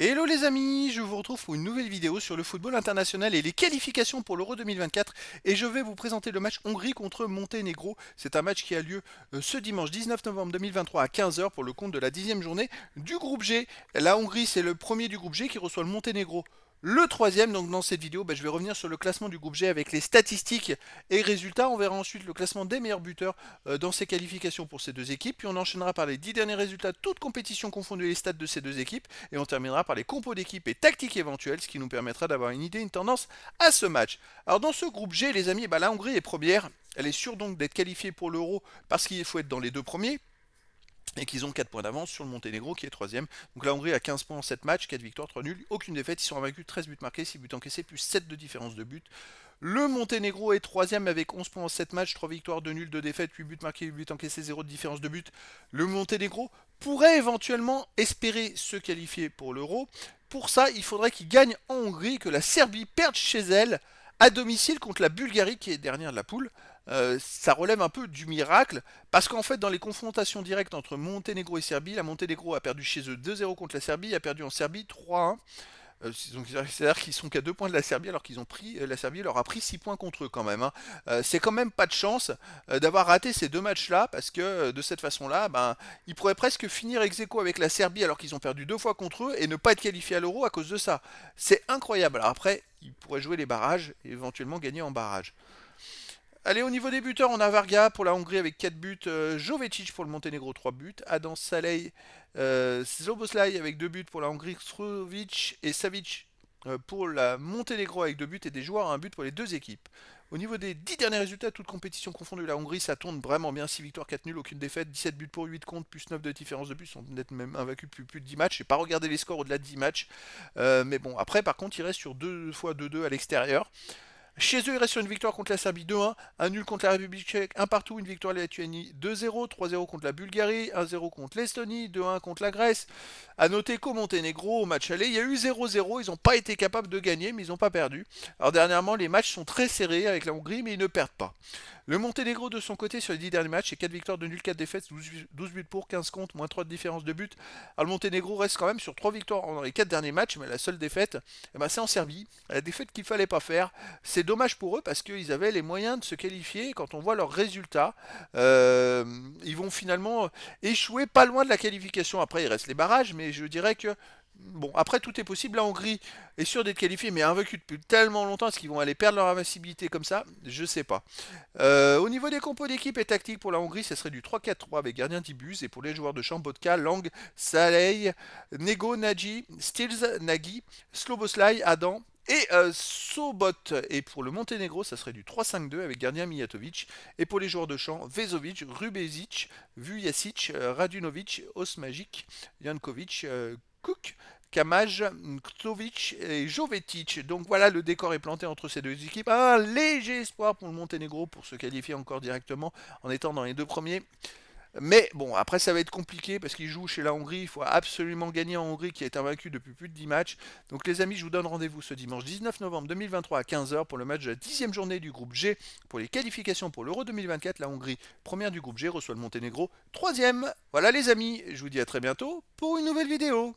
Hello les amis, je vous retrouve pour une nouvelle vidéo sur le football international et les qualifications pour l'Euro 2024 et je vais vous présenter le match Hongrie contre Monténégro. C'est un match qui a lieu ce dimanche 19 novembre 2023 à 15 heures pour le compte de la 10e journée du groupe G. La Hongrie c'est le premier du groupe G qui reçoit le Monténégro. Le troisième, donc dans cette vidéo, je vais revenir sur le classement du groupe G avec les statistiques et résultats. On verra ensuite le classement des meilleurs buteurs dans ces qualifications pour ces deux équipes. Puis on enchaînera par les 10 derniers résultats, toutes compétitions confondues, les stats de ces deux équipes. Et on terminera par les compos d'équipe et tactiques éventuelles, ce qui nous permettra d'avoir une idée, une tendance à ce match. Alors dans ce groupe G, les amis, la Hongrie est première. Elle est sûre donc d'être qualifiée pour l'Euro parce qu'il faut être dans les deux premiers et qu'ils ont 4 points d'avance sur le Monténégro qui est troisième. Donc la Hongrie a 15 points en 7 matchs, 4 victoires, 3 nuls, aucune défaite, ils sont invaincus, 13 buts marqués, 6 buts encaissés, plus 7 de différence de but. Le Monténégro est troisième avec 11 points en 7 matchs, 3 victoires, 2 nuls, 2 défaites, 8 buts marqués, 8 buts encaissés, 0 de différence de but. Le Monténégro pourrait éventuellement espérer se qualifier pour l'Euro. Pour ça, il faudrait qu'il gagne en Hongrie, que la Serbie perde chez elle à domicile contre la Bulgarie qui est dernière de la poule. Ça relève un peu du miracle parce qu'en fait dans les confrontations directes entre Monténégro et Serbie, la Monténégro a perdu chez eux 2-0 contre la Serbie, a perdu en Serbie 3-1. C'est-à-dire qu'ils sont qu'à 2 points de la Serbie alors qu'ils ont pris la Serbie leur a pris 6 points contre eux quand même. Hein. C'est quand même pas de chance d'avoir raté ces deux matchs-là parce que de cette façon-là, ils pourraient presque finir ex aequo avec la Serbie alors qu'ils ont perdu 2 fois contre eux et ne pas être qualifiés à l'Euro à cause de ça. C'est incroyable. Alors après, ils pourraient jouer les barrages et éventuellement gagner en barrage. Allez, au niveau des buteurs, on a Varga pour la Hongrie avec 4 buts, Jovetic pour le Monténégro 3 buts, Adam Salei, Szoboszlai avec 2 buts pour la Hongrie, Strovic et Savic pour la Monténégro avec 2 buts et des joueurs à un but pour les deux équipes. Au niveau des 10 derniers résultats, toutes compétitions confondues, la Hongrie ça tourne vraiment bien, 6 victoires, 4 nuls, aucune défaite, 17 buts pour 8 contre, plus 9 de différence de but, ils sont peut-être même invaincus depuis plus de 10 matchs, j'ai pas regardé les scores au-delà de 10 matchs, mais bon, après par contre ils restent sur 2 fois 2-2 à l'extérieur. Chez eux, il reste sur une victoire contre la Serbie 2-1, un nul contre la République tchèque, un partout, une victoire de la Lituanie 2-0, 3-0 contre la Bulgarie, 1-0 contre l'Estonie, 2-1 contre la Grèce. A noter qu'au Monténégro, au match aller, il y a eu 0-0, ils n'ont pas été capables de gagner, mais ils n'ont pas perdu. Alors dernièrement, les matchs sont très serrés avec la Hongrie, mais ils ne perdent pas. Le Monténégro de son côté sur les 10 derniers matchs, c'est 4 victoires, 2 nuls, 4 défaites, 12 buts pour, 15 contre, moins 3 de différence de but. Alors le Monténégro reste quand même sur 3 victoires dans les 4 derniers matchs, mais la seule défaite, c'est en Serbie. La défaite qu'il ne fallait pas faire. C'est dommage pour eux parce qu'ils avaient les moyens de se qualifier. Quand on voit leurs résultats, ils vont finalement échouer pas loin de la qualification. Après, il reste les barrages, mais je dirais que bon, après tout est possible. La Hongrie est sûre d'être qualifiée, mais invaincue depuis tellement longtemps, est-ce qu'ils vont aller perdre leur invincibilité comme ça? Je sais pas. Au niveau des compos d'équipe et tactique pour la Hongrie, ce serait du 3-4-3 avec gardien Dibus et pour les joueurs de champ, Botka, Lang, Salei, Nego, Nagy, Stills, Nagy, Sloboslai, Adam et Sobot. Et pour le Monténégro, ça serait du 3-5-2 avec gardien Mijatovic. Et pour les joueurs de champ, Vezovic, Rubezic, Vujacic, Radunovic, Osmajic, Jankovic, Cook, Kamaj, Ktovic et Jovetic. Donc voilà, le décor est planté entre ces deux équipes. Un léger espoir pour le Monténégro pour se qualifier encore directement en étant dans les deux premiers. Mais bon, après ça va être compliqué parce qu'ils jouent chez la Hongrie. Il faut absolument gagner en Hongrie qui est invaincu depuis plus de 10 matchs. Donc les amis, je vous donne rendez-vous ce dimanche 19 novembre 2023 à 15 heures pour le match de la 10e journée du groupe G pour les qualifications pour l'Euro 2024. La Hongrie, première du groupe G, reçoit le Monténégro, troisième. Voilà les amis, je vous dis à très bientôt pour une nouvelle vidéo.